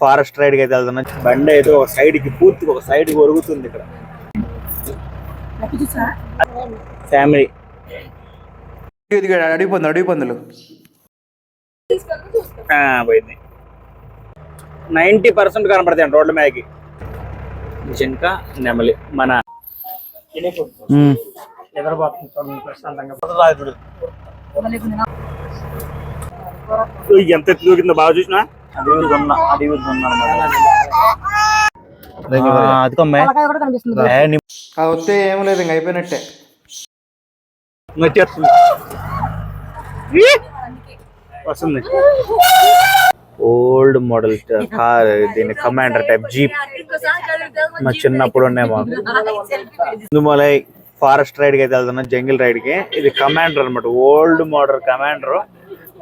Forest ride కి అయితే వెళ్తున్నా. బండి అయితే ఒక సైడ్ కి పూర్తిగా ఒక సైడ్ కి ఒరుగుతుంది. ఇక్కడ ఫ్యామిలీ అడిగిపోందులు పోయింది. 90% కనపడతాయి రోడ్ల మీదకి. జింక నెమలి మన ఎంత దూకిందో బాగా చూసినా. వస్తే ఏం లేదు, ఇంక అయిపోయినట్టే. వస్తుంది ఓల్డ్ మోడల్ కార్, దీని కమాండర్ టైప్ జీప్. మా చిన్నప్పుడు ఉన్నాయి మాకు. ఇందుమలై ఫారెస్ట్ రైడ్ కి అయితే వెళ్తున్నా, జంగిల్ రైడ్ కి. ఇది కమాండర్ అనమాట, ఓల్డ్ మోడల్ కమాండర్.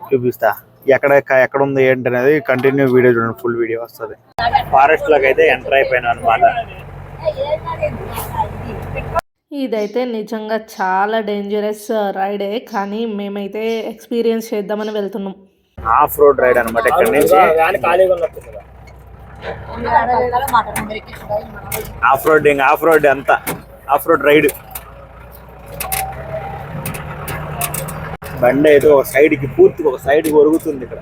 చూపిస్తా ఎక్కడ ఉంది ఏంటి అనేది. కంటిన్యూ వీడియో చూడండి, ఫుల్ వీడియో వస్తుంది. ఫారెస్ట్ లోకి అయితే ఎంటర్ అయిపోయినా అనమాట. ఇదైతే నిజంగా చాలా డేంజరస్ రైడే, కానీ మేమైతే ఎక్స్పీరియన్స్ చేద్దామని వెళ్తున్నాం. ఆఫ్ రోడ్ రైడ్ అనమాట. ఇక్కడ నుంచి ఆఫ్ రోడ్ అంతా ఆఫ్ రోడ్ రైడ్. బండి అయితే ఒక సైడ్ కి పూర్తిగా ఒక సైడ్ కి ఒరుగుతుంది. ఇక్కడ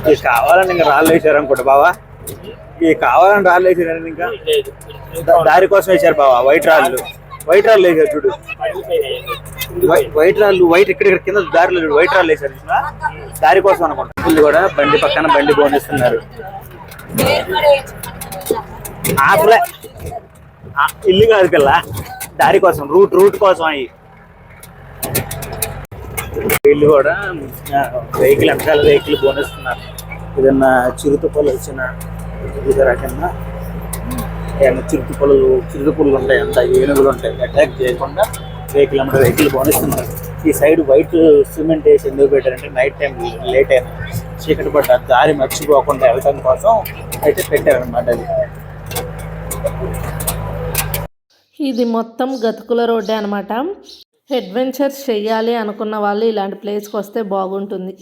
ఇది కావాలని ఇంకా రాళ్ళు వేసారు అనుకోండి బావా. ఇది కావాలని రాళ్ళు వేసారు, ఇంకా దారి కోసం వేసారు బావా. వైట్ రాళ్ళు వేసారు చూడు. వైట్ రాళ్ళు ఇక్కడ కింద దారిలో చూడు, వైట్ రాళ్ళు వేసారు దారి కోసం అనుకుంటా. వీళ్ళు కూడా బండి పక్కన బండి బోనిస్తున్నారు. ఆపలే ఇల్లు కాదు కల్లా, దారి కోసం రూట్ కోసం అయ్యి. వీళ్ళు కూడా వెహికల్ వెనకాల వెహికల్ బోనిస్తున్నారు. ఏదన్నా చిరుతపులు వచ్చిన వివిధ రకంగా చిరుతపులు ఉంటాయి, అంత ఏనుగులు ఉంటాయి. అటాక్ చేయకుండా వెహికల్ బోనిస్తున్నారు. ఈ సైడ్ వైట్ సిమెంట్ వేసి ఎందుకు పెట్టారంటే నైట్ టైం లేట్ అయినా చీకటి పడ్డ దారి మర్చిపోకుండా వెళ్ళడం కోసం అయితే పెట్టారనమాట. అది ఇది మొత్తం గతుకుల రోడ్డే అనమాట. అడ్వెంచర్స్ చెయ్యాలి అనుకున్న వాళ్ళు ఇలాంటి ప్లేస్కి వస్తే బాగుంటుంది.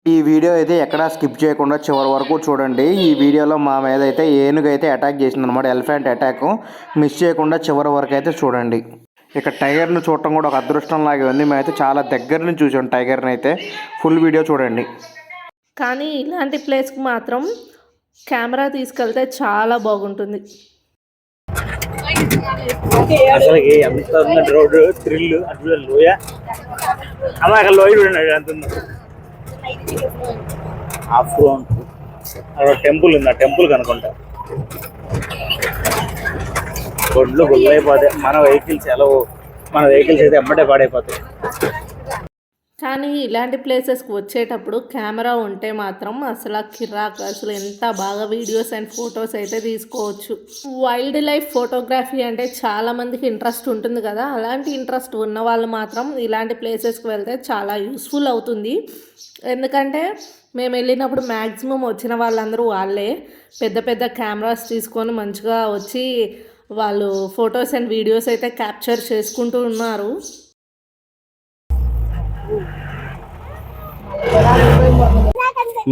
ఈ వీడియో అయితే ఎక్కడా స్కిప్ చేయకుండా చివరి వరకు చూడండి. ఈ వీడియోలో మా మీద అయితే ఏనుగు అయితే అటాక్ చేసింది అనమాట, ఎలిఫెంట్ అటాక్. మిస్ చేయకుండా చివరి వరకు అయితే చూడండి. ఇక టైగర్ను చూడటం కూడా ఒక అదృష్టం లాగే ఉంది. మేమైతే చాలా దగ్గర నుంచి చూసాం టైగర్ని అయితే. ఫుల్ వీడియో చూడండి. కానీ ఇలాంటి ప్లేస్కి మాత్రం కెమెరా తీసుకెళ్తే చాలా బాగుంటుంది. అసలు ఎంత ఉంది రోడ్డు, థ్రిల్. అటు లోయ అమ్మ, అక్కడ లోయ చూడండి ఎంత ఉంది. ఆఫ్ రోడ్ టెంపుల్ ఉంది, ఆ టెంపుల్ కనుకుంటా. రోడ్లు గుల్లైపోతాయి. మన వెహికల్స్ అయితే ఎమ్మటే పాడైపోతాయి. కానీ ఇలాంటి ప్లేసెస్కి వచ్చేటప్పుడు కెమెరా ఉంటే మాత్రం అసలు కిరాక్, అసలు ఎంత బాగా వీడియోస్ అండ్ ఫొటోస్ అయితే తీసుకోవచ్చు. వైల్డ్ లైఫ్ ఫోటోగ్రఫీ అంటే చాలామందికి ఇంట్రెస్ట్ ఉంటుంది కదా. అలాంటి ఇంట్రెస్ట్ ఉన్న వాళ్ళు మాత్రం ఇలాంటి ప్లేసెస్కి వెళ్తే చాలా యూస్ఫుల్ అవుతుంది. ఎందుకంటే మేము వెళ్ళినప్పుడు మ్యాక్సిమం వచ్చిన వాళ్ళందరూ వాళ్ళే పెద్ద పెద్ద కెమెరాస్ తీసుకొని మంచిగా వచ్చి వాళ్ళు ఫొటోస్ అండ్ వీడియోస్ అయితే క్యాప్చర్ చేసుకుంటూ ఉన్నారు.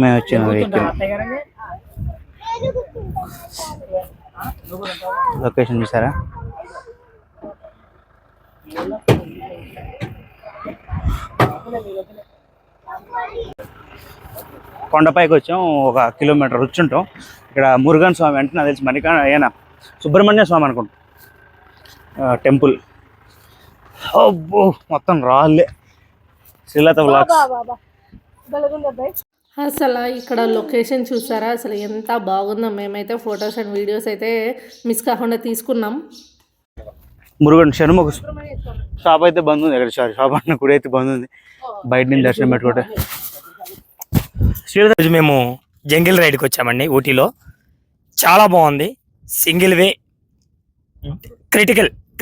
మేము వచ్చిన వెహికల్ లొకేషన్ చూసారా? కొండపైకి వచ్చాం, 1 కిలోమీటర్ వచ్చుంటాం. ఇక్కడ మురుగన్ స్వామి అంటే నాకు తెలిసి ఏనా సుబ్రహ్మణ్య స్వామి అనుకుంటా టెంపుల్. అబ్బో మొత్తం రాళ్ళే. శ్రీలత వ్లాగ్స్. అసలు ఇక్కడ లొకేషన్ చూసారా? అసలు ఎంత బాగుందో. మేమైతే ఫొటోస్ అండ్ వీడియోస్ అయితే మిస్ కాకుండా తీసుకున్నాం. మురుగన్ షణ్ముఖ షాప్ అయితే బంద్ ఉంది. ఇక్కడ షాప్ అన్న గుడి అయితే బంద్ ఉంది. బయట నుంచి దర్శనం పెట్టుకుంటే. ఈరోజు మేము జంగిల్ రైడ్కి వచ్చామండి ఊటీలో. చాలా బాగుంది. సింగిల్ వే,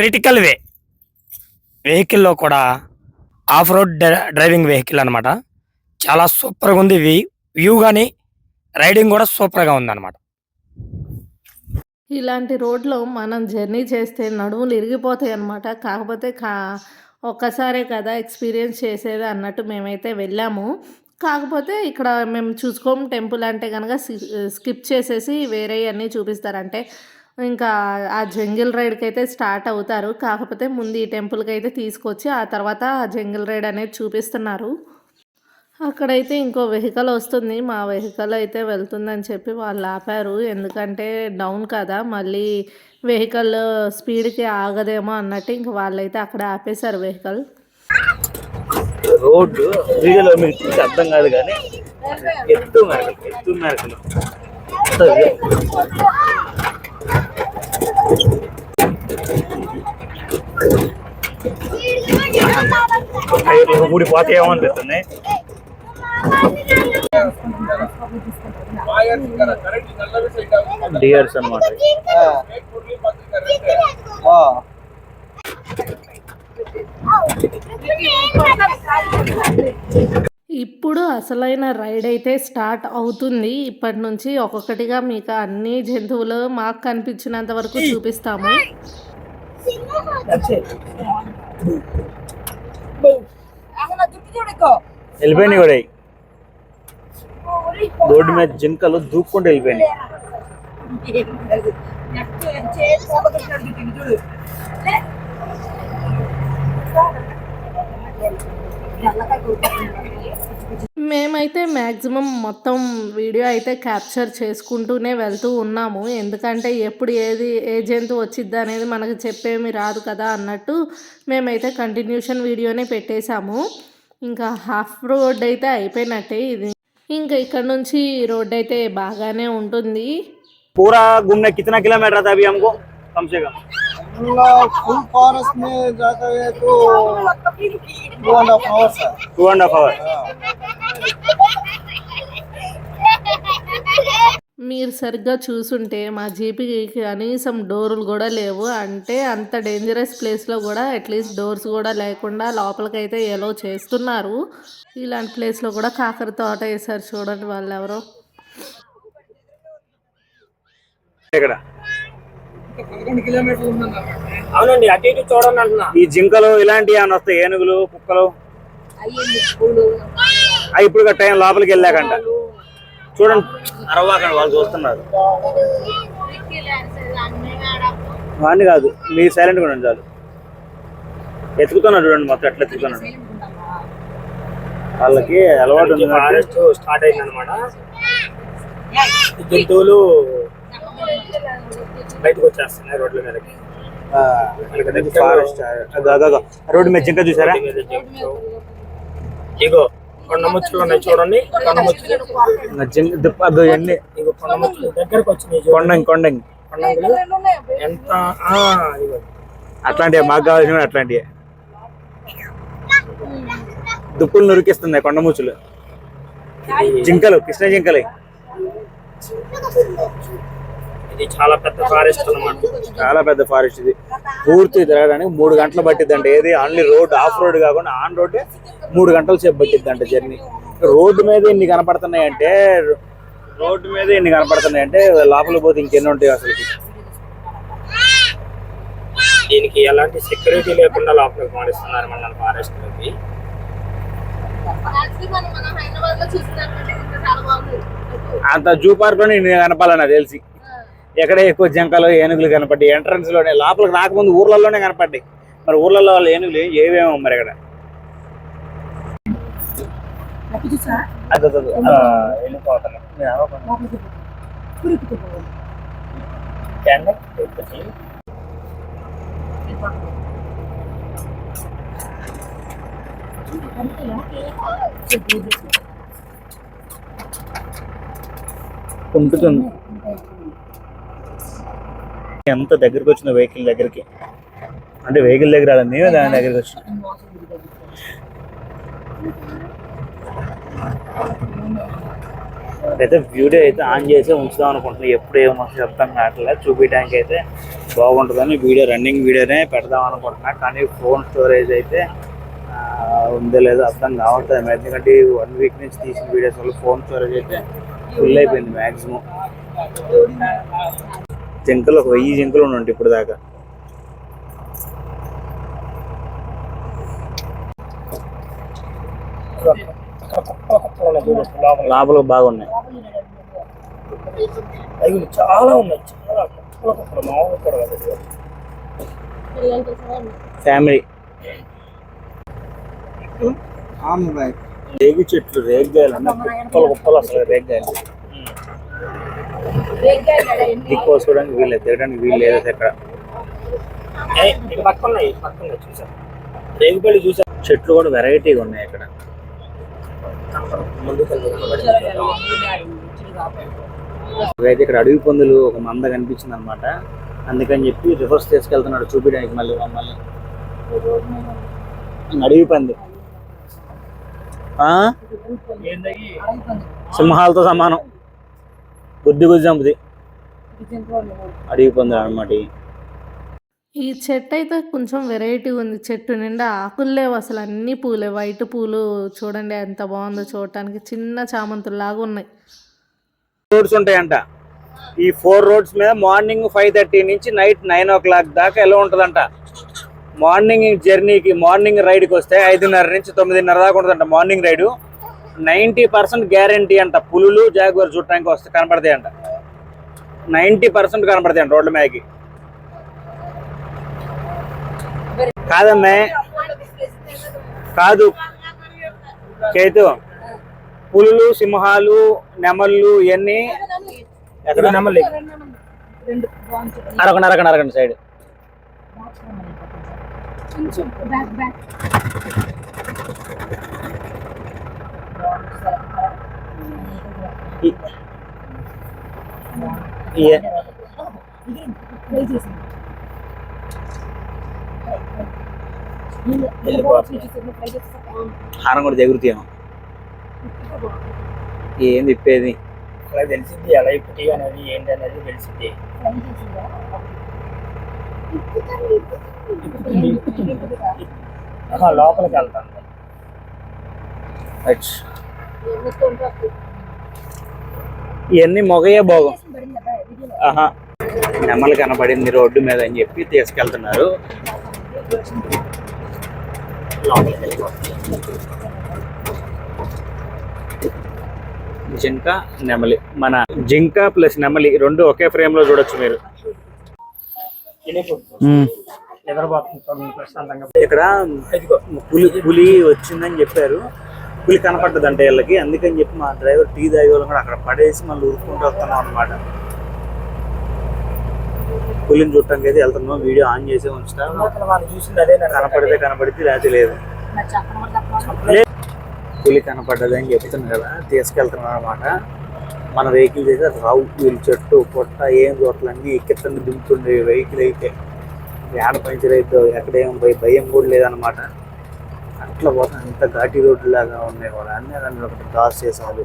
క్రిటికల్ వే వెహికల్లో కూడా ఆఫ్ రోడ్ డ్రైవింగ్ వెహికల్ అనమాట. చాలా సూపర్గా ఉంది. వ్యూ కానీ రైడింగ్ కూడా సూపర్గా ఉందన్నమాట. ఇలాంటి రోడ్లో మనం జర్నీ చేస్తే నడుములు ఇరిగిపోతాయి అన్నమాట. కాకపోతే ఒక్కసారే కదా ఎక్స్పీరియన్స్ చేసేది అన్నట్టు మేమైతే వెళ్ళాము. కాకపోతే ఇక్కడ మేము చూసుకోం టెంపుల్ అంటే కనుక స్కిప్ చేసేసి వేరే అన్నీ చూపిస్తారంటే ఇంకా ఆ జంగిల్ రైడ్కి అయితే స్టార్ట్ అవుతారు. కాకపోతే ముందు ఈ టెంపుల్కి అయితే తీసుకొచ్చి ఆ తర్వాత ఆ జంగిల్ రైడ్ అనేది చూపిస్తున్నారు. అక్కడైతే ఇంకో వెహికల్ వస్తుంది. మా వెహికల్ అయితే వెళ్తుందని చెప్పి వాళ్ళు ఆపారు. ఎందుకంటే డౌన్ కదా, మళ్ళీ వెహికల్ స్పీడ్కి ఆగదేమో అన్నట్టు ఇంక వాళ్ళైతే అక్కడ ఆపేశారు వెహికల్. రోడ్డు వీడియోలో మీకు చూసి అర్థం కాదు కానీ ఎత్తు మేరకలు ఊడిపోతాయేమో అనిపిస్తుంది. డియర్స్ అన్నమాట. ఇప్పుడు అసలైన రైడ్ అయితే స్టార్ట్ అవుతుంది. ఇప్పటి నుంచి ఒక్కొక్కటిగా మీకు అన్ని జంతువులు మాకు కనిపించినంత వరకు చూపిస్తాము. వెళ్ళిపోయినాయి కూడా రోడ్డు మీద జింకలు దూక్కుంటూ వెళ్ళిపోయినాయి. మేమైతే మ్యాక్సిమం మొత్తం వీడియో అయితే క్యాప్చర్ చేసుకుంటూనే వెళ్తూ ఉన్నాము. ఎందుకంటే ఎప్పుడు ఏ జంతువు వచ్చిద్దా అనేది మనకు చెప్పేమి రాదు కదా అన్నట్టు మేమైతే కంటిన్యూషన్ వీడియోనే పెట్టేశాము. ఇంకా హాఫ్ రోడ్ అయితే అయిపోయినట్టే ఇది. ఇంకా ఇక్కడ నుంచి రోడ్ అయితే బాగానే ఉంటుంది. पूरा घूमने कितना किलोमीटर था अभी हमको कम से कम? फुल फॉरेस्ट में जाता है तो 2.5 hours है। 2.5 hours. మీరు సరిగ్గా చూసుంటే మా జీపీకి కనీసం డోర్లు కూడా లేవు. అంటే అంత డేంజరస్ ప్లేస్లో కూడా అట్లీస్ట్ డోర్స్ కూడా లేకుండా లోపలికైతే ఎలో చేస్తున్నారు. ఇలాంటి ప్లేస్లో కూడా కాకర తోట వేసారు చూడండి వాళ్ళు ఎవరో. అవునండి, అటు ఇటు చూడండి అంటున్నా. ఈ జింకలు ఇలాంటివి ఏమైనా వస్తాయి? ఏనుగులు, కుక్కలు ఇప్పుడు టైం లోపలికి వెళ్ళాకంట. చూడండి అరవాకండి, వాళ్ళు చూస్తున్నారు. వాడిని కాదు, మీరు సైలెంట్ గా ఉండండి చాలు. ఎత్తుకుతున్నాడు చూడండి, మొత్తం ఎట్లా ఎత్తుకుతున్నాడు. వాళ్ళకి అలవాటు ఉంది. ఫారెస్ట్ స్టార్ట్ అయింది అనమాట. జంతువులు బయటకు వచ్చేస్తున్నాయి రోడ్ల మీదకి. ఫారెస్ట్ రోడ్డు మీద జింక చూసారా? ఇగో కొండ ముచ్చులు ఉన్నాయి చూడండి. కొండ ముచ్చులు ఇగో కొండ ముచ్చులు దగ్గరకు వచ్చినాయి. కొండంగి ఎంత అట్లాంటివి మాకు కావాల్సిన అట్లాంటివి. దుప్పులు నురికిస్తున్నాయి కొండ ముచ్చులు. జింకలు, కృష్ణ జింకలు. ఇది చాలా పెద్ద ఫారెస్ట్ అన్నమాట. చాలా పెద్ద ఫారెస్ట్ ఇది. పూర్తి తిరగడానికి 3 గంటలు పట్టిద్దంట. ఏది ఓన్లీ రోడ్, ఆఫ్ రోడ్ కాకుండా ఆన్ రోడ్ 3 గంటల సేపు పట్టిద్దంట జర్నీ. రోడ్డు మీద ఇన్ని కనపడుతున్నాయంటే లోపలికి పోతే ఇంకెన్ని ఉంటాయి అసలు. దీనికి ఎలాంటి సెక్యూరిటీ లేకుండా లోపలికి మారిస్తున్నారు మన ఫారెస్ట్ లోకి. అంత జూ పార్క్ లోనే ఇన్ని కనపాలని నాకు తెలిసి. ఎక్కడ ఎక్కువ జింకలు, ఏనుగులు కనపడ్డాయి ఎంట్రన్స్ లోనే. లోపలికి రాకముందు ఊర్లలోనే కనపడ్డాయి. మరి ఊర్లలో వాళ్ళు ఏనుగులు ఏవేమో మరి ఇక్కడ. ఉంటుతుంది. ఎంత దగ్గరికి వచ్చిన వెహికల్ దగ్గరికి, అంటే వెహికల్ దగ్గర రాలేదు, మేమే దాని దగ్గరికి వచ్చినాం. అయితే వీడియో అయితే ఆన్ చేసి ఉంచుదాం అనుకుంటున్నాం. ఎప్పుడు ఏమొస్తుంది అర్థం కావట్లేదు. చూపించడానికి అయితే బాగుంటుందని వీడియో, రన్నింగ్ వీడియోనే పెడదాం అనుకుంటున్నా. కానీ ఫోన్ స్టోరేజ్ అయితే ఉందో లేదో అర్థం కావట్లేదు. ఎందుకంటే 1 వీక్ నుంచి తీసిన వీడియోస్ వల్ల ఫోన్ స్టోరేజ్ అయితే ఫుల్ అయిపోయింది మ్యాక్సిమం. జింకలు 1000 జింకలు ఉండి ఇప్పుడు దాకా. లోపల బాగున్నాయి. చాలా ఉన్నాయి, చాలా కుప్పలు కుప్పలు, మామూలు కూడా కాదు. ఫ్యామిలీ आम भाई రేగి చెట్లు, రేగ్గాయలు అన్న కుప్పలు కుప్పలు, అసలు రేగ్గాయలు దిక్కోసుకోవడానికి వీళ్ళు తిరగడానికి వీలు లేదు ఎక్కడ. పక్కన చూసాం రేగుపల్లి చూసాం. చెట్లు కూడా వెరైటీగా ఉన్నాయి ఇక్కడ. అయితే ఇక్కడ అడవి పందులు ఒక మంద కనిపించింది అనమాట. అందుకని చెప్పి రివర్స్ తీసుకెళ్తున్నాడు చూపించడానికి మళ్ళీ మమ్మల్ని. అడవి పంది సింహాలతో సమానం, బుద్ధి గుజ్జి చంపుది. అడవి పందులు అనమాట. ఈ చెట్టు అయితే కొంచెం వెరైటీ ఉంది. చెట్టు నిండా ఆకులు లేవు అసలు, అన్ని పూలే, వైట్ పూలు. చూడండి ఎంత బాగుందో చూడటానికి, చిన్న చామంతుల్లాగా ఉన్నాయి. రోడ్స్ ఉంటాయంట. ఈ 4 రోడ్స్ మీద మార్నింగ్ 5:30 నుంచి నైట్ 9 o'clock దాకా ఎలా ఉంటుందంట. మార్నింగ్ జర్నీకి, మార్నింగ్ రైడ్కి వస్తే 5:30 నుంచి 9:30 దాకా ఉంటుందంట మార్నింగ్ రైడు. 90% గ్యారంటీ అంట. పులులు, జాగ్వర్ చూడటానికి వస్తే కనపడతాయి అంట. 90% కనపడతాయి అంట రోడ్ల మీదకి. కాదమ్మే, కాదు చేతు, పులులు, సింహాలు, నెమళ్ళు ఇవన్నీ ఎక్కడ? నెమలి అరగండి సైడ్. హారం కూడా ఎగురుతాయేమో. ఏం తిప్పేది అలా తెలిసింది, ఎలా ఇప్పటి అనేది ఏంటి అనేది తెలిసింది. లోపలికి వెళ్తాను. ఇవన్నీ మొగయే బాగు. ఆహా, నెమలి కనపడింది రోడ్డు మీద అని చెప్పి తీసుకెళ్తున్నారు. జింక, నెమలి. మన జింక ప్లస్ నెమలి రెండు ఒకే ఫ్రేమ్ లో చూడొచ్చు మీరు. ఇక్కడ పులి వచ్చిందని చెప్పారు. పులి కనపడ్డదంటే వీళ్ళకి. అందుకని చెప్పి మా డ్రైవర్ టీ తాగే వాళ్ళు కూడా అక్కడ పడేసి మళ్ళీ ఉరుక్కుంటూ వస్తున్నాం అనమాట. పులిని చూడటానికి అయితే వెళ్తున్నాం. వీడియో ఆన్ చేసే ఉంచుతాం. కనపడితే లేకపోతే లేదు. పులి కనపడ్డది అని చెప్తున్నాను కదా, తీసుకెళ్తున్నాం అనమాట. మన వెహికల్ అయితే రావు. వీళ్ళు చెట్టు పొట్ట ఏం చోట్లన్నీ ఎక్కితండి దింపుతుండే వెహికల్ అయితే. యాడ పంచర్ అయితే ఎక్కడేం భయం కూడా లేదనమాట. అట్లా పోతాం. ఇంత ఘాటి రోడ్డు లాగా ఉన్నాయి కూడా. అన్నీ దాన్ని ఒకటి క్రాస్ చేసాలి.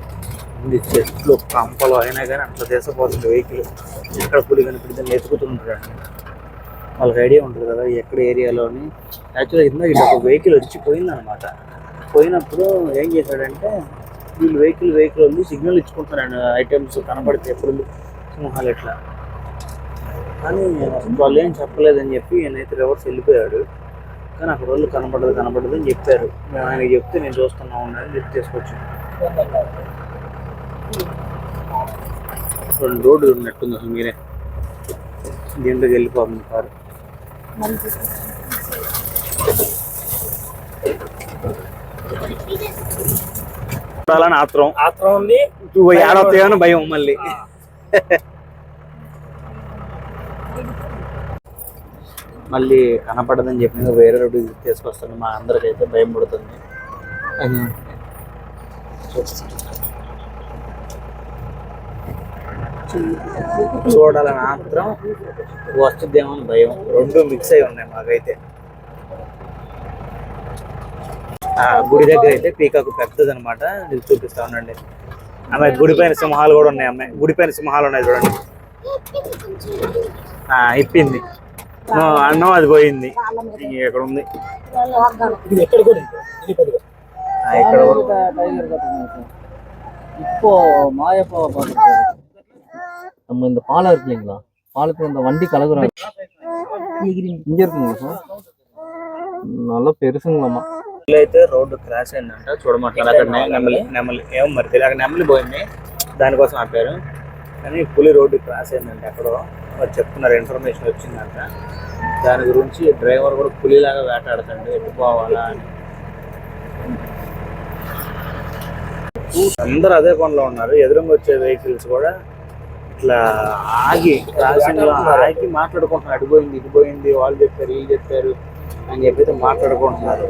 ఇది చెట్లు కంపలు అయినా కానీ అట్లా తీసపోతుంది వెహికల్. ఎక్కడ పులి కనిపిస్తుంది ఎతుకుతుంటారు. వాళ్ళకి ఐడియా ఉంటుంది కదా ఎక్కడ ఏరియాలోని. యాక్చువల్గా ఇందులో ఇట్లా ఒక వెహికల్ వచ్చి పోయిందనమాట. పోయినప్పుడు ఏం చేశాడంటే వీళ్ళు వెహికల్ ఉంది సిగ్నల్ ఇచ్చుకుంటున్నాడు. ఐటమ్స్ కనపడితే పులులు, సింహాలు ఇట్లా. కానీ వాళ్ళు ఏం చెప్పలేదని చెప్పి నేనైతే రివర్స్ వెళ్ళిపోయాడు. కానీ అక్కడ వాళ్ళు కనపడదు అని చెప్పారు. మేము ఆయనకి చెప్తే నేను చూస్తున్నా ఉన్నాను లిఫ్ట్ తీసుకొచ్చి. 2 రోడ్డు ఉన్నట్టుంది అసలు. మీరే దీంట్లోకి వెళ్ళిపోతుంది కారు. చూడాలని ఆత్రం ఉంది. ఏడవతాయని భయం మళ్ళీ. మళ్ళీ కనపడదని చెప్పి వేరే రోడ్డు తీసుకొస్తాను. మా అందరికైతే భయం పడుతుంది. చూడాలని ఆత్రం, వస్తుందేమో అని భయం. 2 మిక్స్ అయి ఉన్నాయి మాకైతే. గుడి దగ్గర అయితే పీకాకు పెద్దది అనమాట. ఇది చూపిస్తా ఉండండి. అమ్మాయి గుడి పైన సింహాలు కూడా ఉన్నాయి. అమ్మాయి గుడి పైన సింహాలు ఉన్నాయి చూడండి. ఇప్పింది అన్నం, అది పోయింది. ఎక్కడ ఉంది ఇక్కడ இப்போ மாயப்பா நம்ம இந்த பாலம் இருக்கு இல்லைங்களா, பாலத்துல இந்த வண்டி கலகுறாங்க இங்க இருக்குங்களா சார், நல்லா பெருசுங்களாமா. అయితే రోడ్డు క్రాష్ అయిందంట చూడమంటారు. అక్కడ నెమలి ఏమో మరి తెలియదు, అక్కడ నెమలి పోయింది, దానికోసం ఆపారు. కానీ పులి రోడ్డు క్రాష్ అయిందంట ఎక్కడో వాళ్ళు చెప్తున్నారు, ఇన్ఫర్మేషన్ వచ్చిందంట. దాని గురించి డ్రైవర్ కూడా పులిలాగా వేటాడుతాడు ఎటు పోవాలా అని. అందరూ అదే పనిలో ఉన్నారు. ఎదురుగా వచ్చే వెహికల్స్ కూడా ఇట్లా ఆగి క్రాసింగ్ లో ఆగి మాట్లాడుకుంటున్నారు, అడిపోయింది ఇటుపోయింది, వాళ్ళు చెప్పారు వీళ్ళు చెప్పారు అని చెప్పి మాట్లాడుకుంటున్నారు.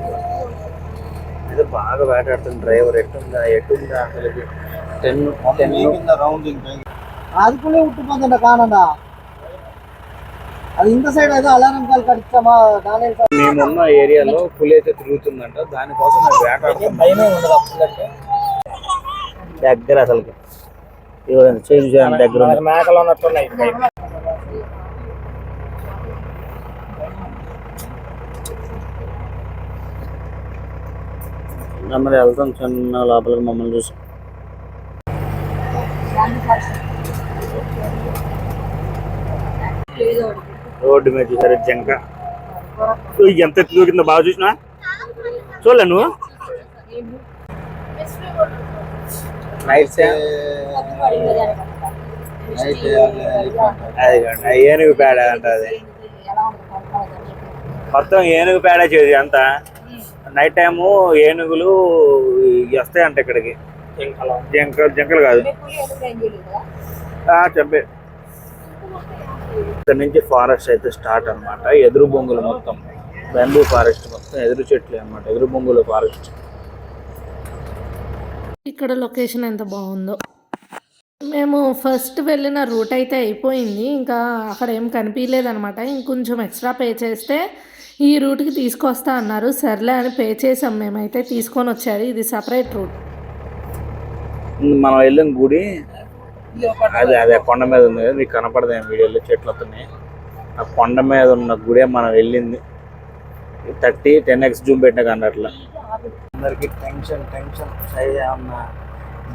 అయితే బాగా వేటాడుతుంది డ్రైవర్. ఎటుందా అసలు 10 రౌండింగ్ அதுக்குள்ளே விட்டு போந்த காணண்டா అది ఇంత సైడ్ అయితే అలారం కాల్ కడిచామా. మేమున్న ఏరియాలో పులి అయితే తిరుగుతుందంట, దానికోసం మేము వేటాడుతాం. భయమే ఉండదు అప్పుడంటే. దగ్గర అసలుకి దగ్గర మేకలు ఉన్నట్టున్నాయి. మరి వెళ్తాం చిన్న లోపలికి మమ్మల్ని చూసి. రోడ్డు మీద చూసారు జంక ఎంత దూకిందో బాగా చూసినా చూడలే నువ్వు. అది ఏనుగు పేడ అంట, అది మొత్తం ఏనుగు పేడ చేసి అంతా. నైట్ టైము ఏనుగులు వస్తాయంట ఇక్కడికి. జంకలు కాదు చెప్పే. ఇక్కడ నుంచి ఫారెస్ట్ అయితే స్టార్ట్ అన్నమాట. ఎదురు బొంగులు మొత్తం బ్యాంబూ ఫారెస్ట్, మొత్తం ఎదురు చెట్లు అన్నమాట, ఎదురు బొంగులు ఫారెస్ట్. ఇక్కడ లొకేషన్ ఎంత బాగుందో. మేము ఫస్ట్ వెళ్ళిన రూట్ అయితే అయిపోయింది, ఇంకా అక్కడ ఏం కనిపించలేదన్నమాట. ఇంకొంచెం ఎక్స్ట్రా పే చేస్తే ఈ రూట్కి తీసుకొస్తా అన్నారు. సర్లే అని పే చేసాం, మేమైతే తీసుకొని వచ్చారు. ఇది సపరేట్ రూట్. మనం వెళ్ళిన గుడి అదే కొండ మీద ఉంది కదా, మీకు కనపడదు వీడియోలో, చెట్లు వస్తున్నాయి. ఆ కొండ మీద ఉన్న గుడే మనం వెళ్ళింది. 10x జూమ్ పెట్టినా కానీ అట్లా అందరికి టెన్షన్ ఉన్న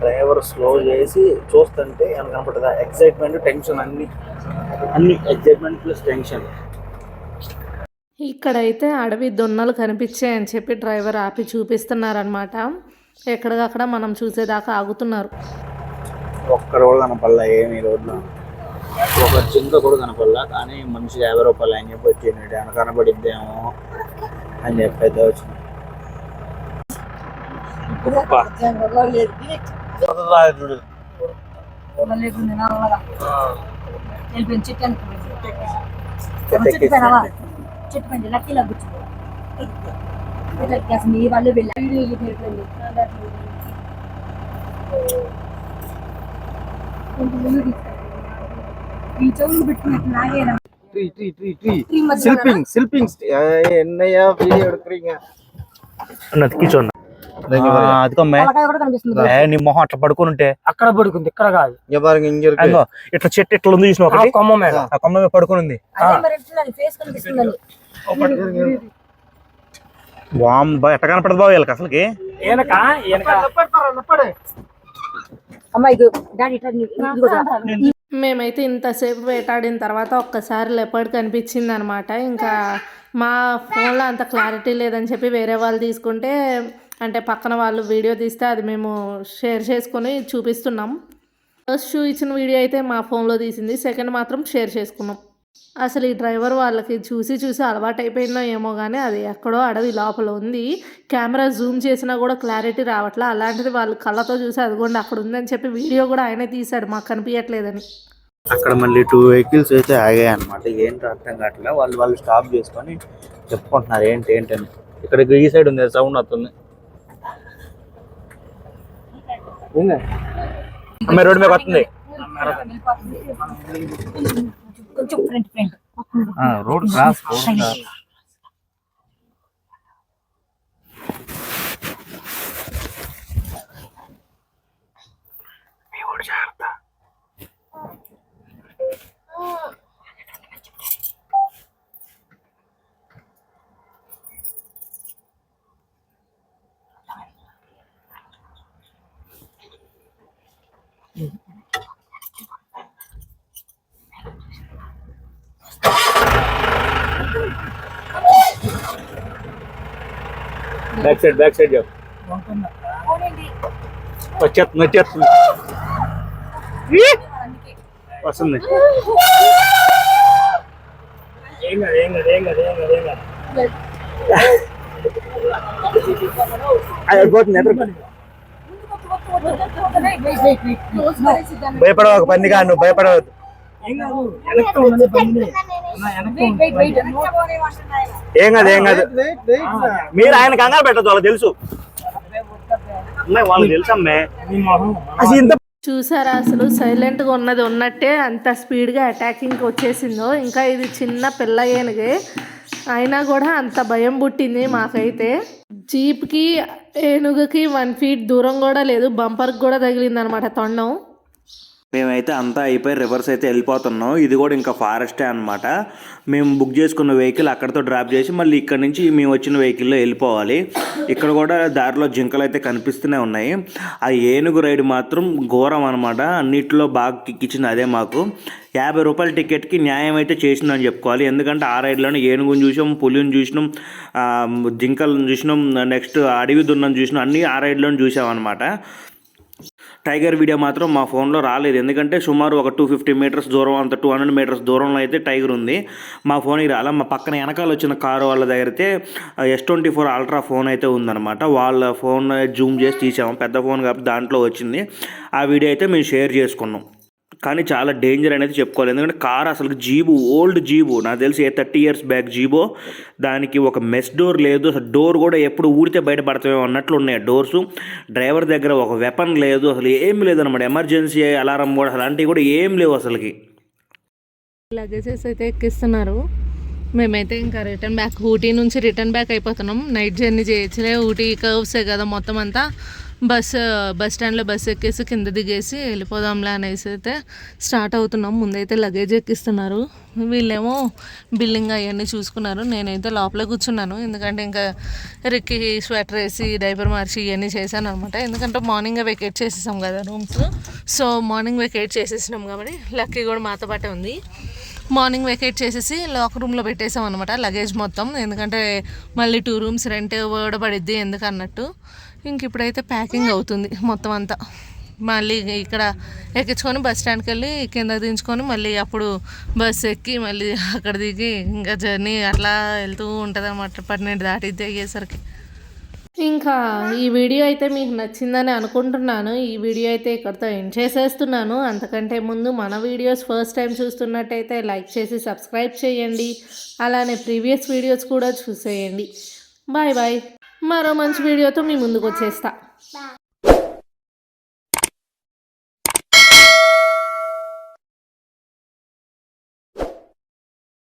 డ్రైవర్ స్లో చేసి చూస్తుంటే ఏమైనా కనపడుతుందా? ఎక్సైట్మెంట్ టెన్షన్ అన్ని ఎక్సైట్మెంట్ ప్లస్ టెన్షన్. ఇక్కడైతే అడవి దొన్నలు కనిపించాయని చెప్పి డ్రైవర్ ఆపి చూపిస్తున్నారనమాట. ఎక్కడికక్కడ మనం చూసేదాకా ఆగుతున్నారు. ఒక్కరు కూడా కనపడలా ఏమి రోడ్లో, ఒక జింక కూడా కనపడలా. కానీ మనిషికి 50 రూపాయలు అని చెప్పి వచ్చింది, ఏమైనా కనపడిద్దేమో అని చెప్పి అయితే వచ్చింది. என்னையா வீடியோ எடுக்கிறீங்க? కూర్చోండి. నీ మొహం అట్లా పడుకుని ఉంటే అక్కడ పడుకుంది, ఇక్కడ కాదు. இங்க பாருங்க, இங்க இருக்கு. ఇట్లా చెట్టు ఇట్లా ఉంది చూసిన ఒకటి, కొమ్మ మీద, ఆ కొమ్మ మీద పడుకుని ఉంది. వామ్మా ఎట్ట కనపడదు బాబు వీళ్ళకి అసలుకి. మేమైతే ఇంతసేపు వేటాడిన తర్వాత ఒక్కసారి లెపర్డ్ కనిపించింది అనమాట. ఇంకా మా ఫోన్లో అంత క్లారిటీ లేదని చెప్పి వేరే వాళ్ళు తీసుకుంటే, అంటే పక్కన వాళ్ళు వీడియో తీస్తే అది మేము షేర్ చేసుకొని చూపిస్తున్నాం. ఫస్ట్ ఇచ్చిన వీడియో అయితే మా ఫోన్లో తీసింది, సెకండ్ మాత్రం షేర్ చేసుకున్నాం. అసలు ఈ డ్రైవర్ వాళ్ళకి చూసి అలవాటు అయిపోయిందో ఏమో కానీ అది ఎక్కడో అడవి లోపల ఉంది. కెమెరా జూమ్ చేసినా కూడా క్లారిటీ రావట్లా. అలాంటిది వాళ్ళు కళ్ళతో చూసి అదిగోండి అక్కడ ఉందని చెప్పి వీడియో కూడా ఆయనే తీశాడు, మాకు కనిపించట్లేదని. అక్కడ మళ్ళీ 2 వెహికల్స్ అయితే ఆగాయి అనమాట. ఏంటో అర్థం కావట్లేదు. వాళ్ళు స్టాప్ చేసుకొని చెప్పుకుంటున్నారు ఏంటని. ఇక్కడ ఈ సైడ్ ఉంది, సౌండ్ వస్తుంది. అమ్మాయి రోడ్డు మీద వస్తుంది. రోడ్ క్రాస్ బ్యాక్ సైడ్ చెప్పు. వచ్చేస్తుంది వస్తుంది. భయపడవ పందిగా, నువ్వు భయపడవద్దు. ఏం కాదు మీరు ఆయన కంగారు పెట్టద్దు, వాళ్ళకి తెలుసు. వాళ్ళకి తెలుసు అమ్మే. అసలు ఇంత చూసారా అసలు సైలెంట్గా ఉన్నది ఉన్నట్టే అంత స్పీడ్గా అటాకింగ్కి వచ్చేసిందో. ఇంకా ఇది చిన్న పిల్ల ఏనుగే అయినా కూడా అంత భయం పుట్టింది మాకైతే. జీప్కి ఏనుగుకి 1 feet దూరం కూడా లేదు, బంపర్కి కూడా తగిలింది అనమాట తొండం. మేమైతే అంతా అయిపోయి రివర్స్ అయితే వెళ్ళిపోతున్నాం. ఇది కూడా ఇంకా ఫారెస్టే అనమాట. మేము బుక్ చేసుకున్న వెహికల్ అక్కడితో డ్రాప్ చేసి మళ్ళీ ఇక్కడ నుంచి మేము వచ్చిన వెహికల్లో వెళ్ళిపోవాలి. ఇక్కడ కూడా దారిలో జింకలు అయితే కనిపిస్తూనే ఉన్నాయి. ఆ ఏనుగు రైడ్ మాత్రం ఘోరం అనమాట. అన్నిటిలో బాగా కిక్కిచ్చింది అదే మాకు. 50 రూపాయల టికెట్కి న్యాయం అయితే చేసిందని చెప్పుకోవాలి. ఎందుకంటే ఆ రైడ్లోనే ఏనుగుని చూసాం, పులిని చూసినాం, జింకలను చూసినాం, నెక్స్ట్ అడవి దున్నని చూసినాం. అన్నీ ఆ రైడ్లోనే చూసాం అనమాట. టైగర్ వీడియో మాత్రం మా ఫోన్లో రాలేదు, ఎందుకంటే సుమారు ఒక 250 మీటర్స్ దూరం, అంత 200 మీటర్స్ దూరంలో అయితే టైగర్ ఉంది. మా ఫోన్కి రాలా. మా పక్కన వెనకాల వచ్చిన కారు వాళ్ళ దగ్గర అయితే S24 అల్ట్రా ఫోన్ అయితే ఉందన్నమాట. వాళ్ళ ఫోన్ జూమ్ చేసి తీసాము, పెద్ద ఫోన్ కాబట్టి దాంట్లో వచ్చింది. ఆ వీడియో అయితే మేము షేర్ చేసుకున్నాం. కానీ చాలా డేంజర్ అనేది చెప్పుకోవాలి. ఎందుకంటే కార్ అసలు జీబు, ఓల్డ్ జీబు, నాకు తెలిసి 30 years బ్యాక్ జీబో. దానికి ఒక మెస్ డోర్ లేదు, అసలు డోర్ కూడా ఎప్పుడు ఊడితే బయటపడతామేమో అన్నట్లు ఉన్నాయి డోర్సు. డ్రైవర్ దగ్గర ఒక వెపన్ లేదు, అసలు ఏం లేదన్నమాట. ఎమర్జెన్సీ అలారం కూడా అలాంటివి కూడా ఏం లేవు అసలుకి. లగేజెస్ అయితే ఎక్కిస్తున్నారు. మేమైతే ఇంకా రిటర్న్ బ్యాక్, ఊటీ నుంచి రిటర్న్ బ్యాక్ అయిపోతున్నాం. నైట్ జర్నీ చేయొచ్చులే, ఊటీ కర్వ్సే కదా మొత్తం అంతా. బస్ స్టాండ్లో బస్సు ఎక్కేసి కింద దిగేసి వెళ్ళిపోదాంలే అనేసి అయితే స్టార్ట్ అవుతున్నాం. ముందైతే లగేజ్ ఎక్కిస్తున్నారు, వీళ్ళేమో బిల్లింగ్ అవన్నీ చూసుకున్నారు. నేనైతే లోపలే కూర్చున్నాను, ఎందుకంటే ఇంకా రిక్కి స్వెటర్ వేసి డైపర్ మార్చి ఇవన్నీ చేశాను అనమాట. ఎందుకంటే మార్నింగ్ వెకేట్ చేసేసాం కదా రూమ్స్. సో మార్నింగ్ వెకేట్ చేసేసినాం కాబట్టి లక్కీ కూడా మాతో పాటే ఉంది. మార్నింగ్ వెకేట్ చేసేసి లాకర్ రూమ్లో పెట్టేసాం అనమాట లగేజ్ మొత్తం. ఎందుకంటే మళ్ళీ 2 rooms రెంట్ కూడా పడిద్ది ఎందుకన్నట్టు. ఇంక ఇప్పుడైతే ప్యాకింగ్ అవుతుంది మొత్తం అంతా. మళ్ళీ ఇక్కడ ఎక్కించుకొని బస్ స్టాండ్కి వెళ్ళి కింద దించుకొని మళ్ళీ అప్పుడు బస్ ఎక్కి మళ్ళీ అక్కడ దిగి ఇంకా జర్నీ అట్లా వెళ్తూ ఉంటుంది అన్నమాట. 12 దాటిద్ది అయ్యేసరికి. ఇంకా ఈ వీడియో అయితే మీకు నచ్చిందని అనుకుంటున్నాను. ఈ వీడియో అయితే ఇక్కడితో ఎండ్ చేసేస్తున్నాను. అంతకంటే ముందు మన వీడియోస్ ఫస్ట్ టైం చూస్తున్నట్టయితే లైక్ చేసి సబ్స్క్రైబ్ చేయండి. అలానే ప్రీవియస్ వీడియోస్ కూడా చూసేయండి. Bye bye. మరో మంచి వీడియోతో మీ ముందుకు వచ్చేస్తా.